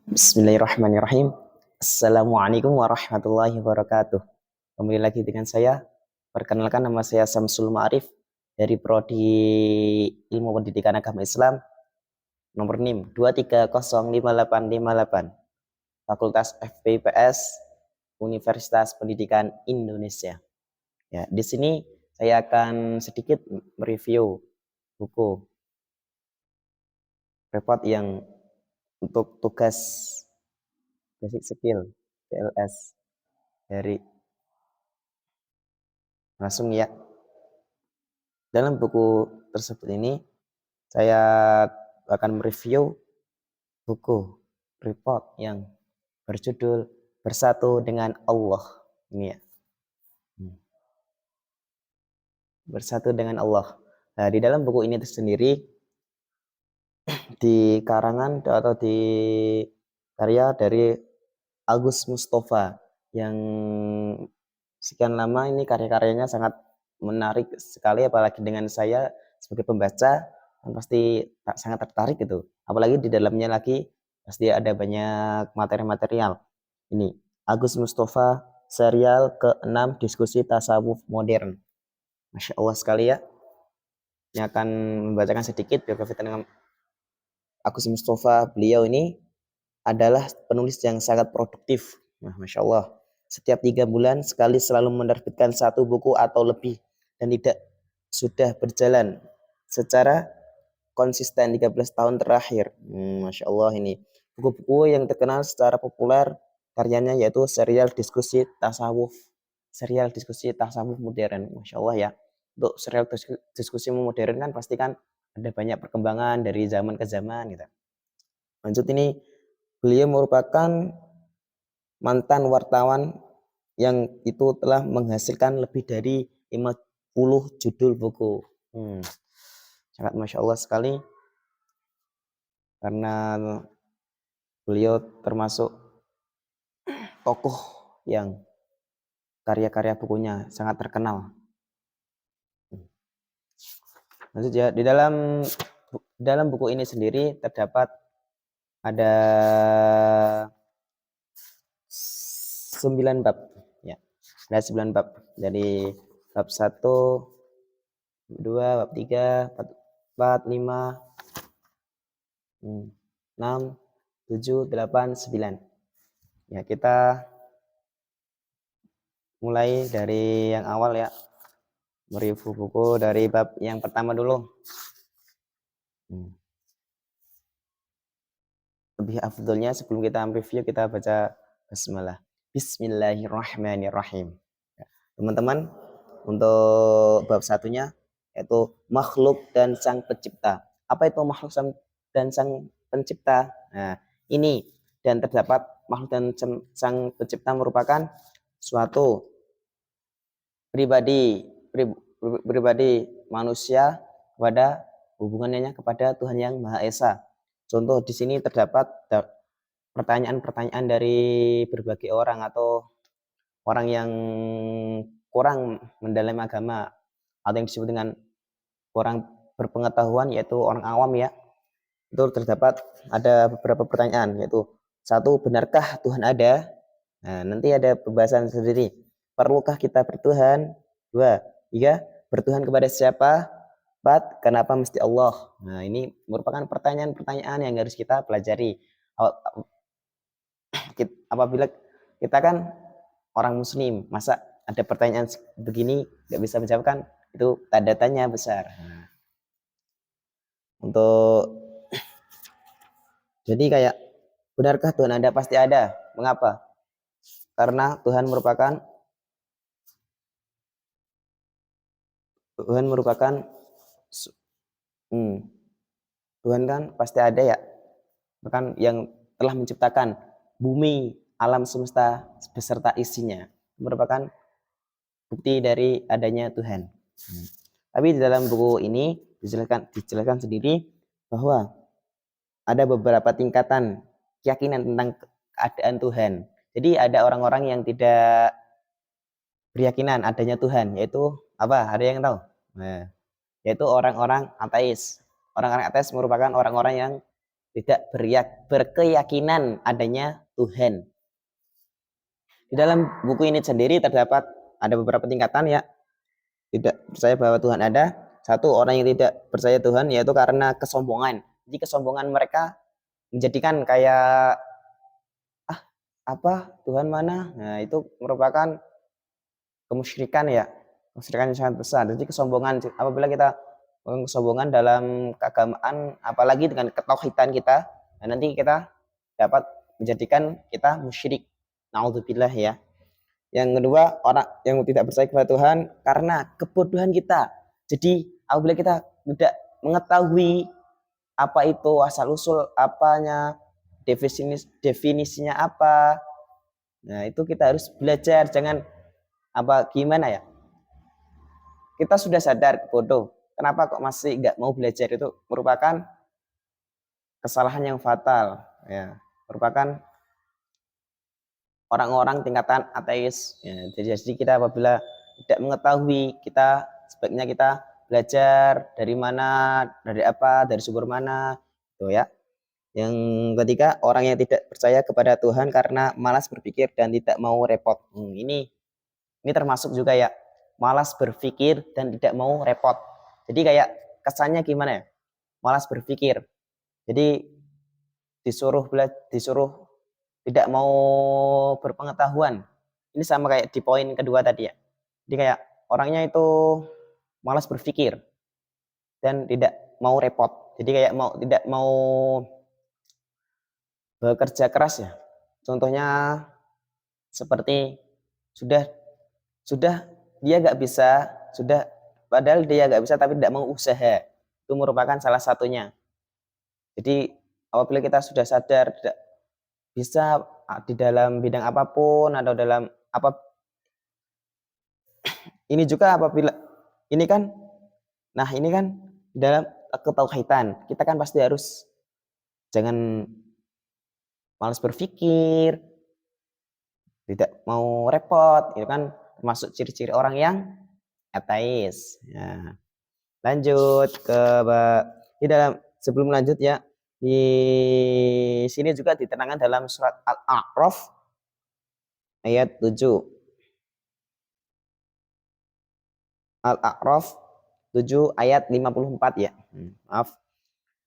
Bismillahirrahmanirrahim. Assalamualaikum warahmatullahi wabarakatuh. Kembali lagi dengan saya. Perkenalkan, nama saya Samsul Ma'arif dari Prodi Ilmu Pendidikan Agama Islam nomor NIM 2305858 Fakultas FPIPS Universitas Pendidikan Indonesia. Ya, di sini saya akan sedikit mereview buku report yang untuk tugas basic skill PLS dari langsung ya. Dalam buku tersebut ini saya akan mereview buku report yang berjudul Bersatu dengan Allah. Ini ya. Bersatu dengan Allah. Nah, di dalam buku ini sendiri di karangan atau di karya dari Agus Mustafa yang sekian lama ini karya-karyanya sangat menarik sekali, apalagi dengan saya sebagai pembaca pasti sangat tertarik gitu. Apalagi di dalamnya lagi pasti ada banyak materi-material. Ini Agus Mustafa, serial ke-6 diskusi tasawuf modern. Masya Allah sekali ya. Ini akan membacakan sedikit biografi tentang Agus Mustafa. Beliau ini adalah penulis yang sangat produktif. Nah, Masya Allah. Setiap 3 bulan sekali selalu menerbitkan satu buku atau lebih dan tidak sudah berjalan secara konsisten 13 tahun terakhir. Masya Allah ini. Buku-buku yang terkenal secara populer karyanya yaitu serial diskusi tasawuf. Serial diskusi tasawuf modern. Masya Allah ya. Untuk serial diskusi modern kan pasti kan ada banyak perkembangan dari zaman ke zaman gitu. Lanjut ini, beliau merupakan mantan wartawan yang itu telah menghasilkan lebih dari 50 judul buku. Sangat Masya Allah sekali, karena beliau termasuk tokoh yang karya-karya bukunya sangat terkenal. Lanjut ya, di dalam buku ini sendiri terdapat ada 9 bab ya. Ada 9 bab. Jadi bab 1, 2, bab 3, 4, 5, 6, 7, 8, 9. Ya, kita mulai dari yang awal ya. Mereview buku dari bab yang pertama dulu. Lebih afdolnya sebelum kita review kita baca basmalah. Bismillahirrahmanirrahim. Ya, teman-teman, untuk bab satunya yaitu makhluk dan sang pencipta. Apa itu makhluk dan sang pencipta? Nah, ini dan terdapat makhluk dan sang pencipta merupakan suatu pribadi manusia kepada hubungannya kepada Tuhan yang Maha Esa. Contoh di sini terdapat pertanyaan-pertanyaan dari berbagai orang atau orang yang kurang mendalami agama atau yang disebut dengan kurang berpengetahuan, yaitu orang awam ya. Itu terdapat ada beberapa pertanyaan, yaitu 1, benarkah Tuhan ada? Nah, nanti ada pembahasan sendiri. Perlukah kita bertuhan? 2, 3, bertuhan kepada siapa? 4, kenapa mesti Allah? Nah, ini merupakan pertanyaan-pertanyaan yang harus kita pelajari. Apabila kita kan orang muslim, masa ada pertanyaan begini nggak bisa menjawab, kan itu tanda tanya besar. Nah, untuk jadi kayak benarkah Tuhan ada? Pasti ada. Mengapa? Karena Tuhan merupakan Tuhan kan pasti ada ya. Bahkan yang telah menciptakan bumi, alam semesta beserta isinya merupakan bukti dari adanya Tuhan. Tapi di dalam buku ini dijelaskan sendiri bahwa ada beberapa tingkatan keyakinan tentang keadaan Tuhan. Jadi ada orang-orang yang tidak berkeyakinan adanya Tuhan, yaitu apa? Ada yang tahu? Nah, yaitu orang-orang ateis. Orang-orang ateis merupakan orang-orang yang tidak berkeyakinan adanya Tuhan. Di dalam buku ini sendiri terdapat ada beberapa tingkatan ya. Tidak percaya bahwa Tuhan ada. Satu, orang yang tidak percaya Tuhan yaitu karena kesombongan. Jadi kesombongan mereka menjadikan kayak apa Tuhan mana? Nah, itu merupakan kemusyrikan ya. Kemusyrikan yang sangat besar. Jadi kesombongan apabila kita kesombongan dalam keagamaan apalagi dengan ketauhidan kita, nah nanti kita dapat menjadikan kita musyrik. Naudzubillah ya. Yang kedua, orang yang tidak percaya kepada Tuhan karena kebodohan kita. Jadi apabila kita tidak mengetahui apa itu asal usul apanya, definisinya apa, nah itu kita harus belajar. Jangan apa gimana ya, kita sudah sadar bodoh, kenapa kok masih nggak mau belajar, itu merupakan kesalahan yang fatal ya, merupakan orang-orang tingkatan ateis ya. Jadi kita apabila tidak mengetahui, kita sebaiknya kita belajar dari mana, dari apa, dari sumber mana tuh ya. Yang ketiga, orang yang tidak percaya kepada Tuhan karena malas berpikir dan tidak mau repot. Ini termasuk juga ya, malas berpikir dan tidak mau repot. Jadi kayak kesannya gimana ya? Malas berpikir. Jadi disuruh tidak mau berpengetahuan. Ini sama kayak di poin kedua tadi ya. Jadi kayak orangnya itu malas berpikir dan tidak mau repot. Jadi kayak tidak mau bekerja keras ya. Contohnya seperti sudah dia nggak bisa, padahal dia nggak bisa tapi tidak mau usaha. Itu merupakan salah satunya. Jadi apabila kita sudah sadar tidak bisa di dalam bidang apapun atau dalam apa, ini juga apabila ini kan dalam ketauhidan kita kan pasti harus jangan malas berpikir, tidak mau repot, itu kan termasuk ciri-ciri orang yang ateis ya. Lanjut ke di dalam sebelum lanjut ya, di sini juga diterangkan dalam surat Al-A'raf ayat 7. Al-A'raf 7 ayat 54 ya. Maaf.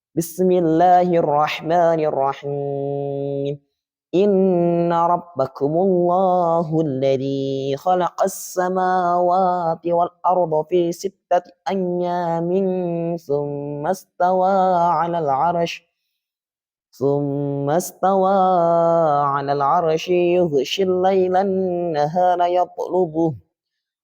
Bismillahirrahmanirrahim. Inna rabbakumullahu alladhi khalaqas samawati wal arda fi sittati ayyamin thumma istawa 'alal 'arsy yughshil lailan nahara yatlubuh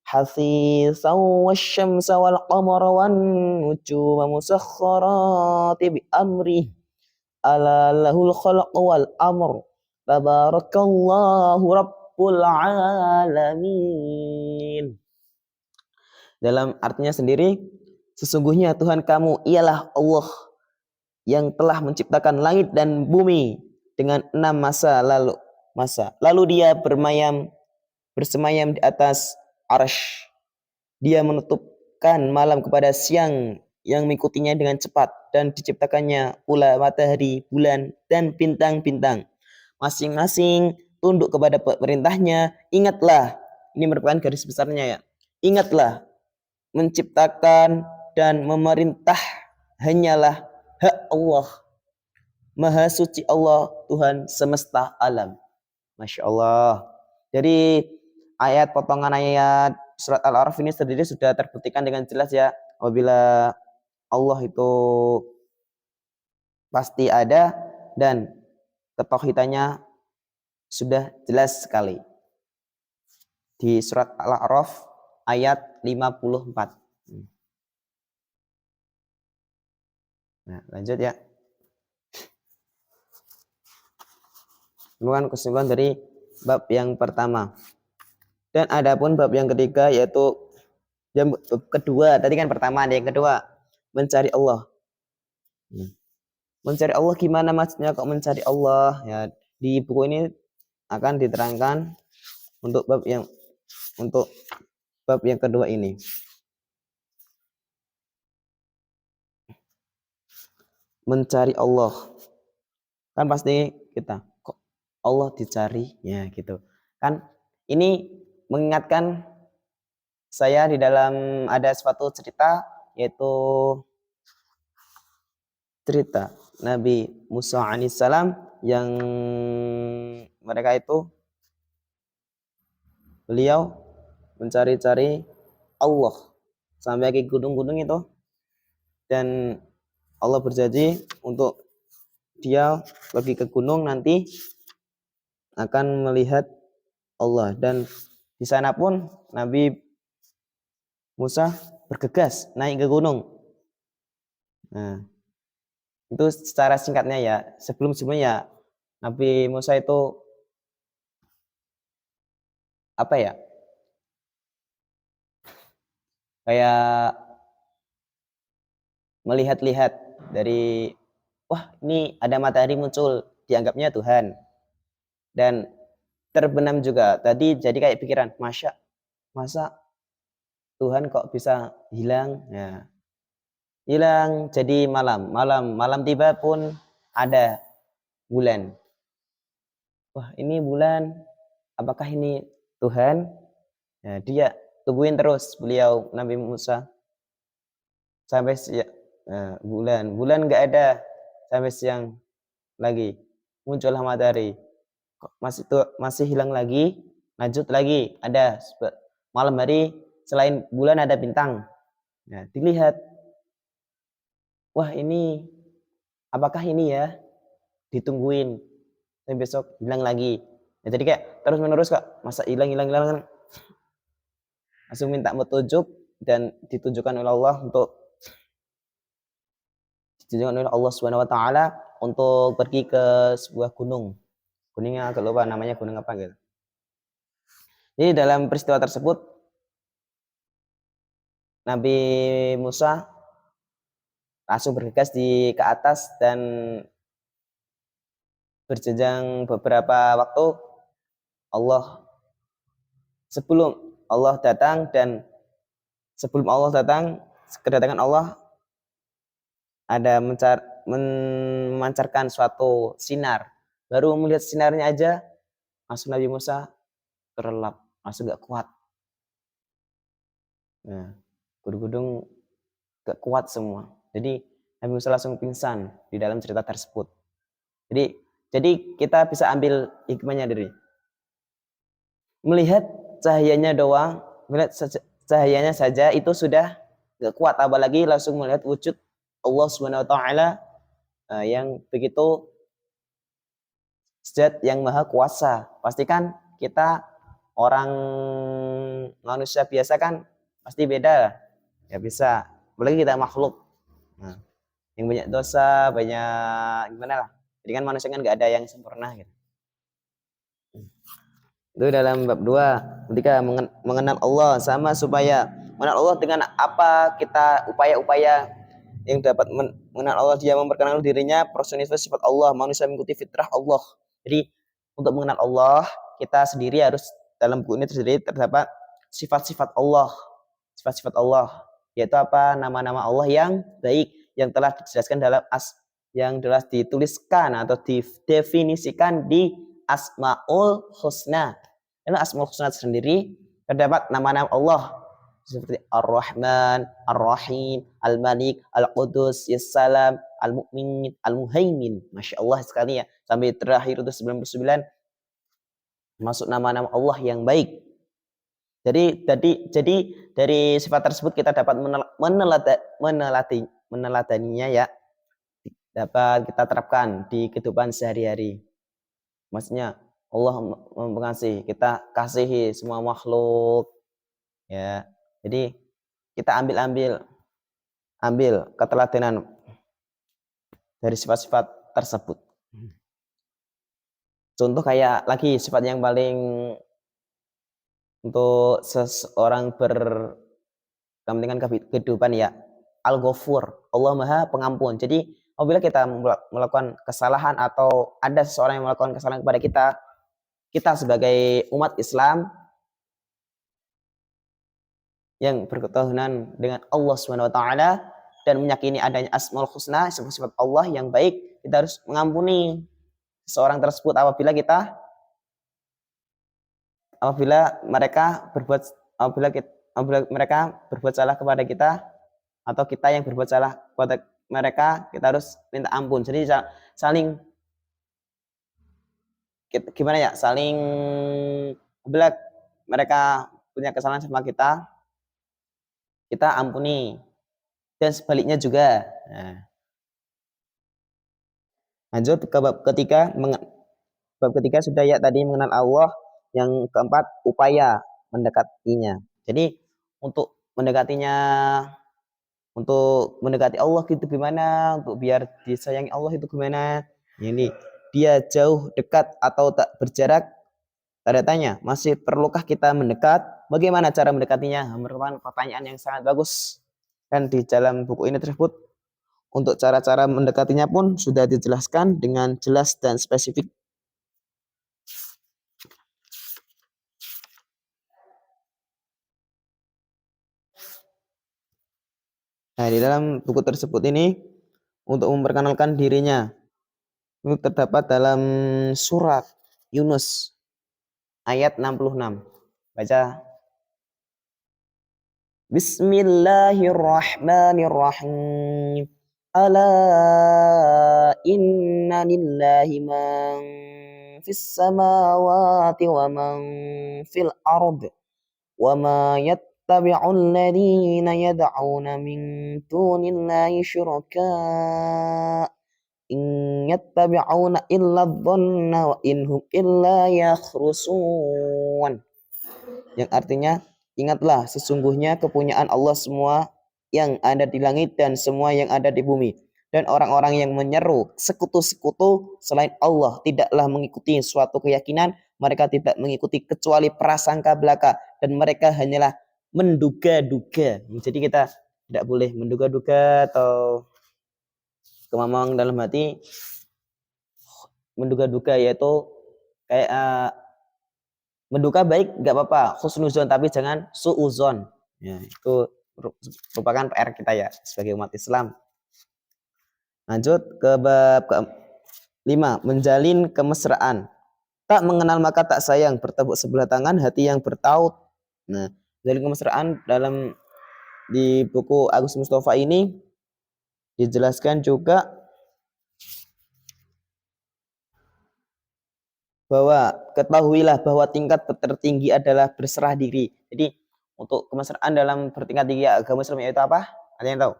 حثيثا والشمس والقمر والنجوم مسخرات بأمره ألا له الخلق والأمر تبارك الله رب العالمين. Dalam artinya sendiri, sesungguhnya Tuhan kamu ialah Allah yang telah menciptakan langit dan bumi dengan 6 masa. Lalu dia bersemayam di atas Arsy. Dia menutupkan malam kepada siang yang mengikutinya dengan cepat, dan diciptakannya pula matahari, bulan, dan bintang-bintang. Masing-masing tunduk kepada perintahnya. Ingatlah, ini merupakan garis besarnya ya. Ingatlah, menciptakan dan memerintah hanyalah hak Allah. Maha suci Allah, Tuhan semesta alam. Masya Allah. Jadi potongan ayat surat Al-A'raf ini sendiri sudah terbuktikan dengan jelas ya, apabila Allah itu pasti ada dan ketauhidannya sudah jelas sekali di surat Al-A'raf ayat 54. Nah, lanjut ya. Kemudian kesimpulan dari bab yang pertama. Dan adapun bab yang ketiga yaitu yang kedua, tadi kan pertama, ada yang kedua, mencari Allah. Mencari Allah gimana maksudnya kok mencari Allah? Ya, di buku ini akan diterangkan untuk bab yang kedua ini. Mencari Allah. Kan pasti kita kok Allah dicari ya gitu. Kan ini mengingatkan saya di dalam ada suatu cerita, yaitu cerita Nabi Musa alaihissalam yang mereka itu beliau mencari-cari Allah sampai ke gunung-gunung itu, dan Allah berjanji untuk dia pergi ke gunung nanti akan melihat Allah, dan di sana pun Nabi Musa bergegas naik ke gunung. Nah, itu secara singkatnya ya. Sebelumnya Nabi Musa itu apa ya? Kayak melihat-lihat dari, wah ini ada matahari muncul, dianggapnya Tuhan. Dan terbenam juga tadi, jadi kayak pikiran, masa Tuhan kok bisa hilang? Ya, hilang jadi malam tiba pun ada bulan. Wah ini bulan, apakah ini Tuhan? Ya, dia tungguin terus beliau Nabi Musa sampai siang. Nah, bulan nggak ada, sampai siang lagi muncullah matahari, kok masih hilang lagi, lanjut lagi ada malam hari, selain bulan ada bintang. Nah, dilihat, wah ini apakah ini ya, ditungguin sampai besok hilang lagi. Ya, jadi kayak terus menerus kok, masa hilang langsung minta petunjuk, dan ditunjukkan oleh Allah Subhanahu wa taala untuk pergi ke sebuah gunungnya agak lupa namanya, gunung apa gitu. Jadi dalam peristiwa tersebut Nabi Musa langsung bergegas ke atas, dan berjenjang beberapa waktu Allah sebelum Allah datang, dan sebelum Allah datang, kedatangan Allah ada memancarkan suatu sinar. Baru melihat sinarnya aja langsung Nabi Musa terlelap, langsung gak kuat. Nah, gunung-gunung gak kuat semua. Jadi Nabi Musa langsung pingsan di dalam cerita tersebut. Jadi kita bisa ambil hikmahnya dari melihat cahayanya doang, melihat cahayanya saja itu sudah gak kuat, apalagi langsung melihat wujud Allah Subhanahu wa taala yang begitu zat yang maha kuasa. Pastikan kita orang manusia biasa kan pasti beda, ya bisa, apalagi kita makhluk. Nah, yang banyak dosa, banyak gimana lah. Jadi kan manusia kan nggak ada yang sempurna gitu. Itu dalam bab 2, ketika mengenal Allah, sama supaya mengenal Allah dengan apa kita upaya-upaya yang dapat mengenal Allah, dia memperkenalkan dirinya, personifikasi sifat Allah, manusia mengikuti fitrah Allah. Jadi untuk mengenal Allah, kita sendiri harus, dalam buku ini sendiri terdapat sifat-sifat Allah. Sifat-sifat Allah yaitu apa? Nama-nama Allah yang baik, yang telah dijelaskan dalam yang telah dituliskan atau didefinisikan di Asmaul Husna. Dalam Asmaul Husna sendiri terdapat nama-nama Allah seperti Ar-Rahman, Ar-Rahim, Al-Malik, Al-Qudus, Yas-Salam, Al-Mu'min, Al-Muhaimin. Masya Allah sekali ya. Sampai terakhir itu 99 masuk nama-nama Allah yang baik. Jadi dari sifat tersebut kita dapat meneladaninya ya, dapat kita terapkan di kehidupan sehari-hari. Maksudnya Allah mengasihi, kita kasihi semua makhluk ya. Jadi kita ambil keteladanan dari sifat-sifat tersebut. Contoh kayak lagi sifat yang paling untuk seseorang berkepentingan kehidupan ya, Al-Ghafur, Allah Maha Pengampun. Jadi apabila kita melakukan kesalahan atau ada seseorang yang melakukan kesalahan kepada kita, kita sebagai umat Islam yang berketuhanan dengan Allah Subhanahu wa taala dan meyakini adanya Asmaul Husna, sifat-sifat Allah yang baik, kita harus mengampuni. seseorang tersebut apabila mereka berbuat salah kepada kita, atau kita yang berbuat salah kepada mereka, kita harus minta ampun. Jadi saling gimana ya, saling, apabila mereka punya kesalahan sama kita ampuni, dan sebaliknya juga. Nah, lanjut ke bab ketiga. Bab ketiga sudah ya tadi, mengenal Allah. Yang keempat, upaya mendekatinya. Jadi untuk mendekati Allah itu gimana, untuk biar disayangi Allah itu gimana. Ini dia jauh, dekat, atau tak berjarak, tanda tanya. Masih perlukah kita mendekat? Bagaimana cara mendekatinya? Merupakan pertanyaan yang sangat bagus. Dan di dalam buku ini tersebut, untuk cara-cara mendekatinya pun sudah dijelaskan dengan jelas dan spesifik. Nah, di dalam buku tersebut ini, untuk memperkenalkan dirinya, itu terdapat dalam surat Yunus ayat 66. Baca. Bismillahirrahmanirrahim. Ala inna lillahi man fis samawati wa man fil ard wa ma yattabi'ul ladina yad'una min dunillahi syuraka in yattabi'una illa dhanna wa inhum illa yakhrusun. Yang artinya, ingatlah sesungguhnya kepunyaan Allah semua yang ada di langit dan semua yang ada di bumi. Dan orang-orang yang menyeru sekutu-sekutu selain Allah tidaklah mengikuti suatu keyakinan, mereka tidak mengikuti kecuali prasangka belaka, dan mereka hanyalah menduga-duga. Jadi kita tidak boleh menduga-duga atau kemamang dalam hati. Menduga-duga yaitu kayak menduga baik nggak apa-apa, husnuzon, tapi jangan suuzon. Ya, itu merupakan PR kita ya sebagai umat Islam. Lanjut ke bab ke-5, menjalin kemesraan. Tak mengenal maka tak sayang, bertepuk sebelah tangan hati yang bertaut. Nah, menjalin kemesraan di buku Agus Mustafa ini dijelaskan juga bahwa ketahuilah bahwa tingkat tertinggi adalah berserah diri. Jadi untuk kemesraan dalam bertingkat tinggi agama Islam itu apa? Ada yang tahu?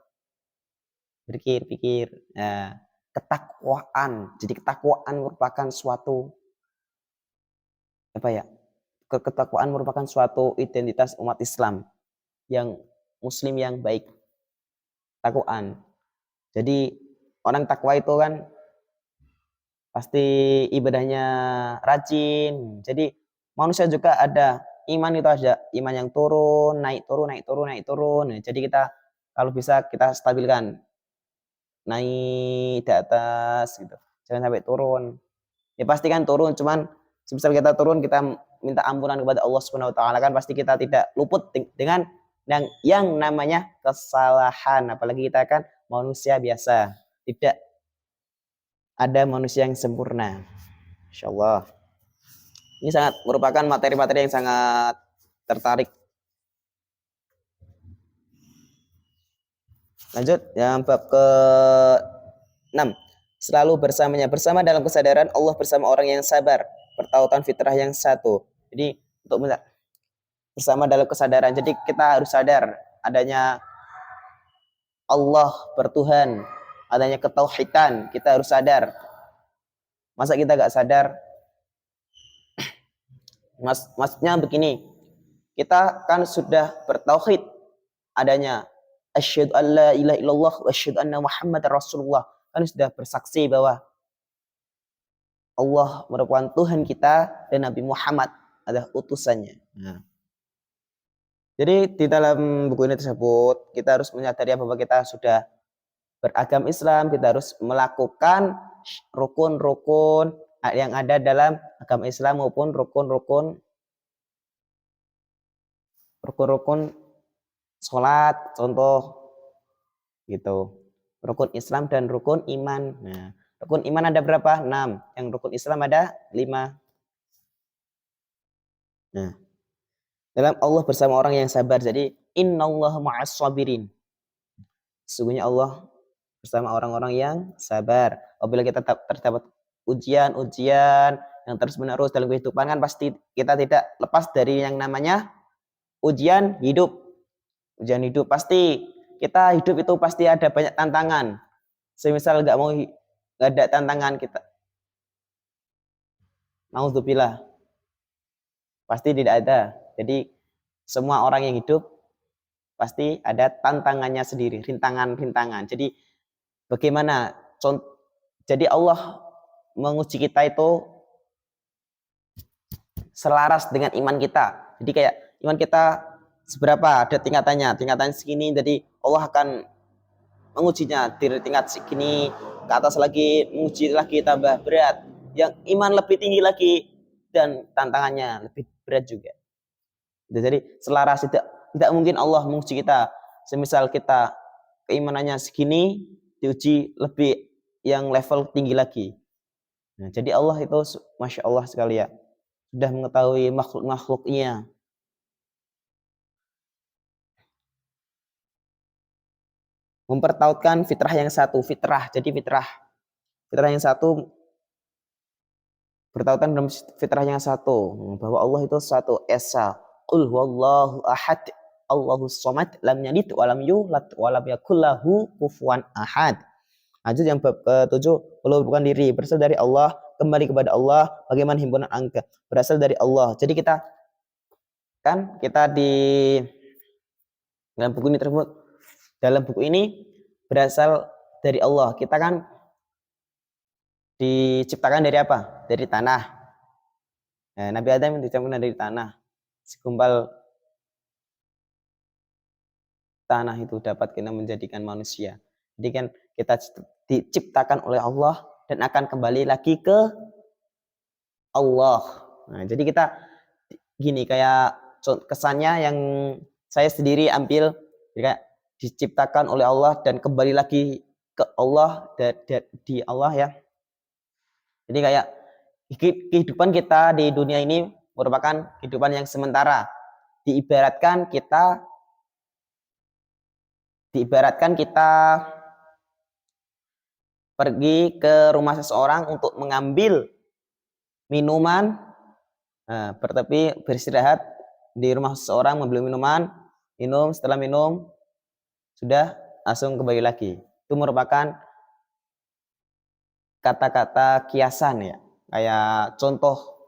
Berpikir. Nah, ketakwaan. Jadi ketakwaan merupakan suatu ketakwaan merupakan suatu identitas umat Islam yang muslim yang baik. Takwaan. Jadi orang takwa itu kan pasti ibadahnya rajin. Jadi manusia juga ada iman, itu ada iman yang turun, naik turun, naik turun, naik turun. Nah, jadi kita kalau bisa kita stabilkan, naik di atas gitu, jangan sampai turun. Ya pasti kan turun, cuman semisal kita turun, kita minta ampunan kepada Allah Subhanahu wa taala, kan pasti kita tidak luput dengan yang namanya kesalahan. Apalagi kita kan manusia biasa, tidak ada manusia yang sempurna. Insyaallah. Ini sangat merupakan materi-materi yang sangat tertarik. Lanjut, yang bab ke-6. Selalu bersamanya. Bersama dalam kesadaran, Allah bersama orang yang sabar. Pertautan fitrah yang satu. Jadi untuk bersama dalam kesadaran. Jadi kita harus sadar adanya Allah bertuhan, adanya ketauhidan. Kita harus sadar. Masa kita gak sadar? Maksudnya begini, kita kan sudah bertauhid adanya asyhadu an la ilaha illallah wa asyhadu anna muhammadar rasulullah, kan sudah bersaksi bahwa Allah merupakan Tuhan kita dan Nabi Muhammad adalah utusannya. Nah, jadi di dalam buku ini tersebut kita harus menyadari bahwa kita sudah beragama Islam, kita harus melakukan rukun-rukun yang ada dalam agama Islam maupun rukun-rukun sholat, contoh gitu, rukun Islam dan rukun iman. Nah, Rukun iman ada berapa? 6. Yang rukun Islam ada 5. Nah, dalam Allah bersama orang yang sabar. Jadi innallaha ma'as sabirin. Sesungguhnya Allah bersama orang-orang yang sabar. Apabila kita terdapat ujian-ujian yang terus-menerus dalam kehidupan kan pasti kita tidak lepas dari yang namanya ujian hidup. Ujian hidup pasti kita hidup itu pasti ada banyak tantangan. Semisal nggak ada tantangan kita, naudzubillah, pasti tidak ada. Jadi semua orang yang hidup pasti ada tantangannya sendiri, rintangan-rintangan. Jadi bagaimana jadi Allah menguji kita itu selaras dengan iman kita. Jadi kayak iman kita seberapa, ada tingkatannya. Tingkatan segini, jadi Allah akan mengujinya di tingkat segini, ke atas lagi, menguji lagi tambah berat. Yang iman lebih tinggi lagi dan tantangannya lebih berat juga. Jadi selaras, tidak mungkin Allah menguji kita. Semisal kita keimanannya segini, diuji lebih yang level tinggi lagi. Nah, jadi Allah itu Masya Allah sekali ya, sudah mengetahui makhluk-makhluknya. Mempertautkan fitrah yang satu, fitrah. Jadi fitrah yang satu bertautan dalam fitrah yang satu, bahwa Allah itu satu, esa. Qul huwallahu ahad, Allahus somad, lam yalid wa lam yulad wa lam yakul lahu kufuwan ahad. Ayat yang bab ke-7, Allah bukan diri, berasal dari Allah, kembali kepada Allah, bagaimana himpunan angka, berasal dari Allah. Jadi kita di dalam buku ini tersebut, dalam buku ini berasal dari Allah. Kita kan diciptakan dari apa? Dari tanah. Nah, Nabi Adam diciptakan dari tanah. Segumpal tanah itu dapat kita menjadikan manusia. Jadi kan kita diciptakan oleh Allah dan akan kembali lagi ke Allah. Nah, jadi kita gini, kayak kesannya yang saya sendiri ambil, kayak diciptakan oleh Allah dan kembali lagi ke Allah, di Allah ya. Jadi kayak kehidupan kita di dunia ini merupakan kehidupan yang sementara. Diibaratkan kita pergi ke rumah seseorang untuk mengambil minuman, beristirahat di rumah seseorang, membeli minuman, setelah minum sudah langsung kembali lagi. Itu merupakan kata-kata kiasan ya, kayak contoh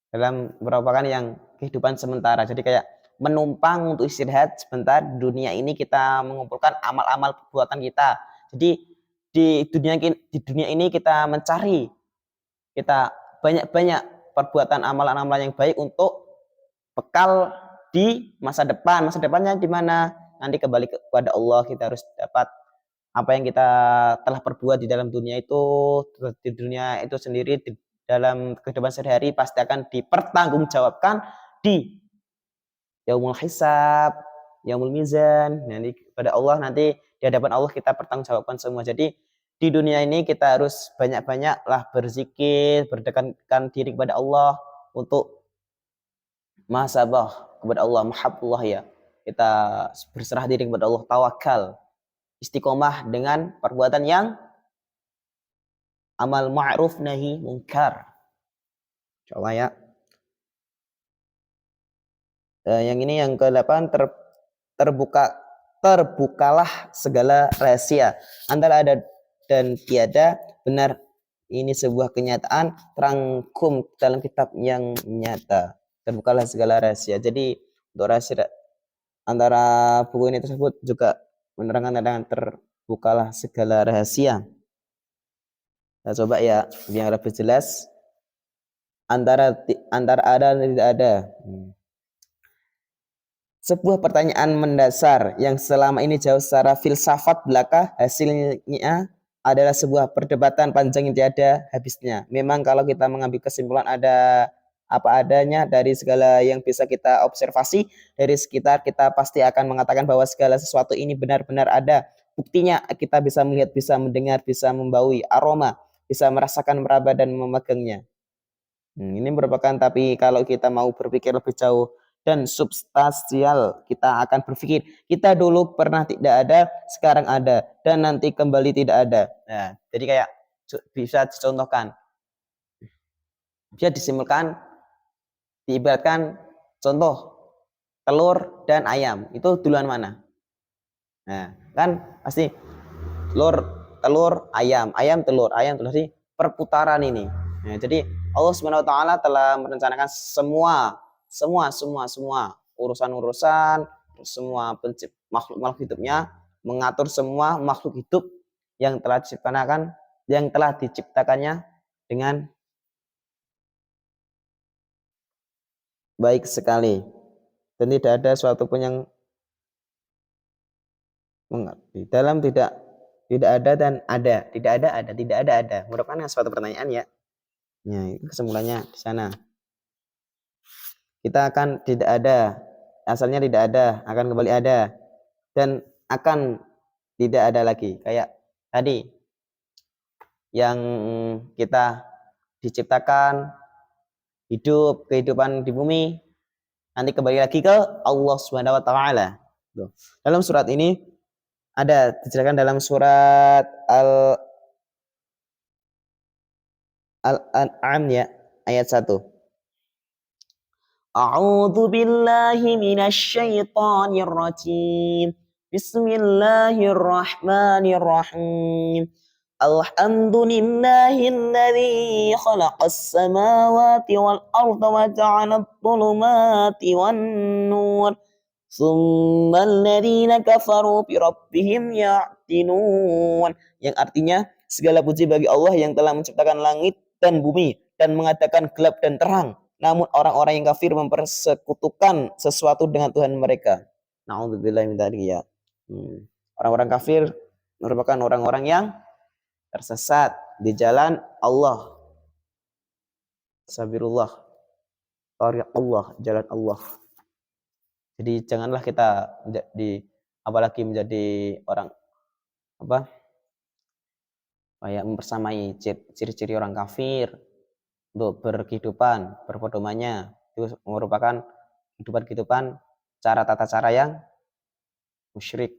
dalam merupakan yang kehidupan sementara. Jadi kayak menumpang untuk istirahat sebentar di dunia ini, kita mengumpulkan amal-amal perbuatan kita. Jadi di dunia ini kita mencari, kita banyak-banyak perbuatan amalan-amalan yang baik untuk bekal di masa depan. Masa depannya di mana? Nanti kembali kepada Allah. Kita harus dapat apa yang kita telah perbuat di dalam dunia itu, di dunia itu sendiri, di dalam kehidupan sehari-hari pasti akan dipertanggungjawabkan di yaumul hisab, yaumul mizan. Nanti kepada Allah, nanti di hadapan Allah kita pertanggungjawabkan semua. Jadi di dunia ini kita harus banyak-banyaklah berzikir, berdekatkan diri kepada Allah untuk muhasabah kepada Allah, mahabbullah ya. Kita berserah diri kepada Allah, tawakal, istiqomah dengan perbuatan yang amal ma'ruf nahi munkar. Insyaallah ya. Yang ini yang ke-8, terbukalah segala rahasia. Antara ada dan tiada, benar ini sebuah kenyataan, terangkum dalam kitab yang nyata. Terbukalah segala rahasia. Jadi untuk rahasia antara buku ini tersebut juga menerangkan tentang terbukalah segala rahasia. Kita coba ya biar lebih jelas. Antara ada dan tidak ada. Sebuah pertanyaan mendasar yang selama ini jauh secara filsafat belaka, hasilnya adalah sebuah perdebatan panjang yang tiada habisnya. Memang kalau kita mengambil kesimpulan ada apa adanya dari segala yang bisa kita observasi dari sekitar, kita pasti akan mengatakan bahwa segala sesuatu ini benar-benar ada. Buktinya kita bisa melihat, bisa mendengar, bisa membaui aroma. bisa merasakan, meraba dan memegangnya. Ini merupakan, tapi kalau kita mau berpikir lebih jauh dan substansial, kita akan berpikir kita dulu pernah tidak ada, sekarang ada, dan nanti kembali tidak ada. Nah, jadi kayak bisa dicontohkan, bisa disimpulkan, diibaratkan contoh telur dan ayam, itu duluan mana? Nah, kan pasti telur, telur, ayam, telur, sih perputaran ini. Nah, jadi Allah Subhanahu wa taala telah merencanakan semua urusan-urusan, semua makhluk hidupnya, mengatur semua makhluk hidup yang telah diciptakannya dengan baik sekali. Dan tidak ada suatu pun yang mengerti. Dalam tidak ada dan ada, tidak ada. Merupakan suatu pertanyaan ya. Ya, itu kesimpulannya di sana. Kita akan tidak ada, asalnya tidak ada, akan kembali ada, dan akan tidak ada lagi. Kayak tadi yang kita diciptakan hidup, kehidupan di bumi, nanti kembali lagi ke Allah Subhanahu wa taala. Dalam surat ini ada dijelaskan dalam surat Al-An'am ya, ayat 1. A'udzu billahi minasy syaithanir rajim. Bismillahirrahmanirrahim. Alhamdulillahilladzi khalaqas samawati wal arda wa ja'aladh dhulumati wan nur. Tsummal ladzina kafaru bi rabbihim ya'dilun. Yang artinya segala puji bagi Allah yang telah menciptakan langit dan bumi dan mengadakan gelap dan terang. Namun orang-orang yang kafir mempersekutukan sesuatu dengan Tuhan mereka. Na'udzubillah min dzalik ya. Orang-orang kafir merupakan orang-orang yang tersesat di jalan Allah. Sabirullah. Tariq Allah, jalan Allah. Jadi janganlah kita apalagi menjadi orang kayak mempersamai ciri-ciri orang kafir untuk berkehidupan, berpedomannya itu merupakan kehidupan cara tata cara yang musyrik.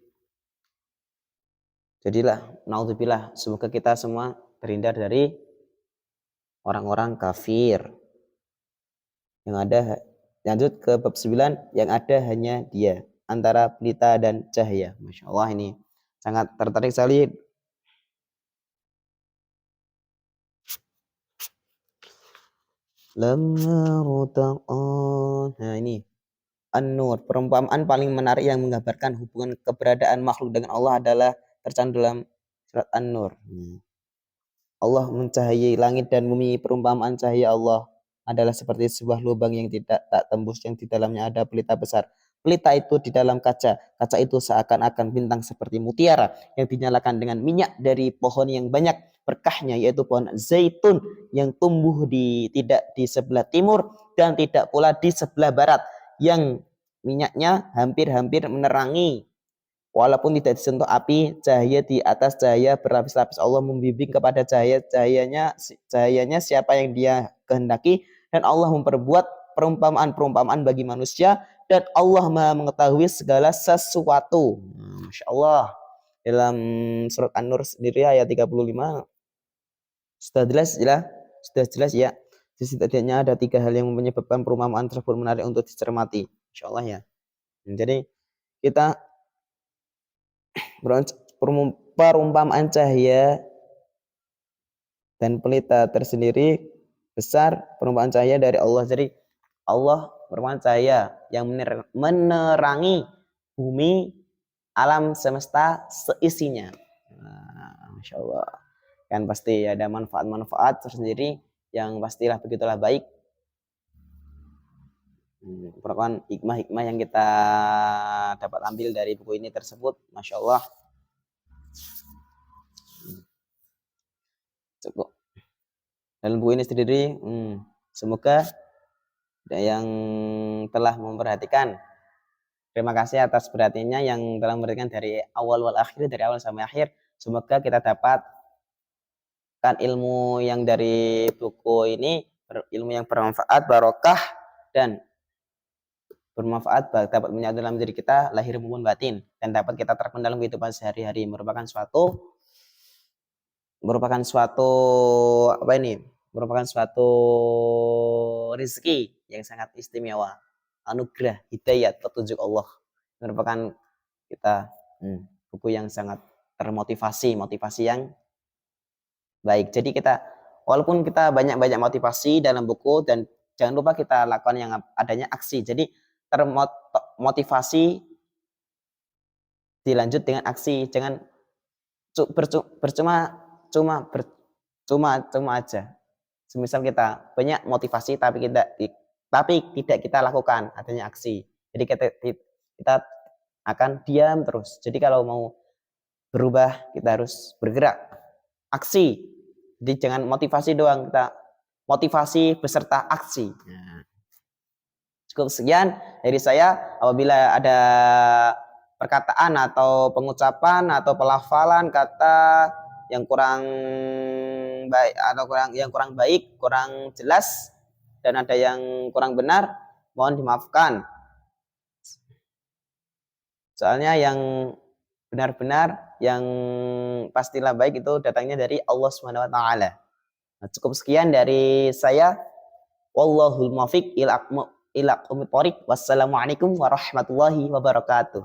Jadilah naudzubillah, semoga kita semua terhindar dari orang-orang kafir. Yang ada, lanjut ke bab 9, yang ada hanya Dia antara pelita dan cahaya. Masya Allah, ini sangat tertarik sekali. Nah ini An-Nur, perumpamaan paling menarik yang menggambarkan hubungan keberadaan makhluk dengan Allah adalah tercantum dalam surat An-Nur. Allah mencahayai langit dan bumi. Perumpamaan cahaya Allah adalah seperti sebuah lubang yang tak tembus, yang di dalamnya ada pelita besar. Pelita itu di dalam kaca. Kaca itu seakan-akan bintang seperti mutiara yang dinyalakan dengan minyak dari pohon yang banyak berkahnya, yaitu pohon zaitun yang tumbuh tidak di sebelah timur dan tidak pula di sebelah barat, yang minyaknya hampir-hampir menerangi. Walaupun tidak disentuh api, cahaya di atas cahaya berlapis-lapis. Allah membimbing kepada cahayanya siapa yang Dia kehendaki, dan Allah memperbuat perumpamaan-perumpamaan bagi manusia, dan Allah Maha mengetahui segala sesuatu. Masya Allah. Dalam surat An-Nur sendiri ayat 35 sudah jelas ya. Setidaknya ada 3 hal yang menyebabkan perumpamaan tersebut menarik untuk dicermati. Masya Allah ya. Jadi kita perumpamaan cahaya dan pelita tersendiri besar, perumpamaan cahaya dari Allah. Jadi Allah perumpamaan cahaya yang menerangi bumi, alam semesta seisinya. Masya Allah. Kan pasti ada manfaat-manfaat tersendiri yang pastilah begitulah baik. Merupakan hikmah-hikmah yang kita dapat ambil dari buku ini tersebut. Masya Allah. Cukup. Dalam buku ini sendiri, semoga yang telah memperhatikan, terima kasih atas perhatiannya yang telah memperhatikan dari awal wal akhir, dari awal sampai akhir. Semoga kita dapat kan ilmu yang dari buku ini ilmu yang bermanfaat, barokah, dan bermanfaat dapat menyatu dalam diri kita lahir maupun batin, dan dapat kita terapkan dalam kehidupan sehari-hari, merupakan suatu apa ini? Merupakan suatu rezeki yang sangat istimewa, anugerah, hidayat, petunjuk Allah. Merupakan kita buku yang sangat motivasi yang baik. Jadi kita walaupun kita banyak motivasi dalam buku, dan jangan lupa kita lakukan yang adanya aksi. Jadi termotivasi dilanjut dengan aksi. Jangan percuma aja. Semisal kita banyak motivasi tapi tidak kita lakukan adanya aksi. Jadi kita akan diam terus. Jadi kalau mau berubah kita harus bergerak, aksi. Jadi jangan motivasi doang, kita motivasi beserta aksi. Cukup sekian dari saya. Apabila ada perkataan atau pengucapan atau pelafalan kata yang kurang baik atau kurang baik, kurang jelas, dan ada yang kurang benar, mohon dimaafkan. Soalnya yang benar-benar, yang pastilah baik itu datangnya dari Allah Subhanahu wa taala. Nah, cukup sekian dari saya. Wallahul muwaffiq ila aqwamit thoriq. Wassalamualaikum warahmatullahi wabarakatuh.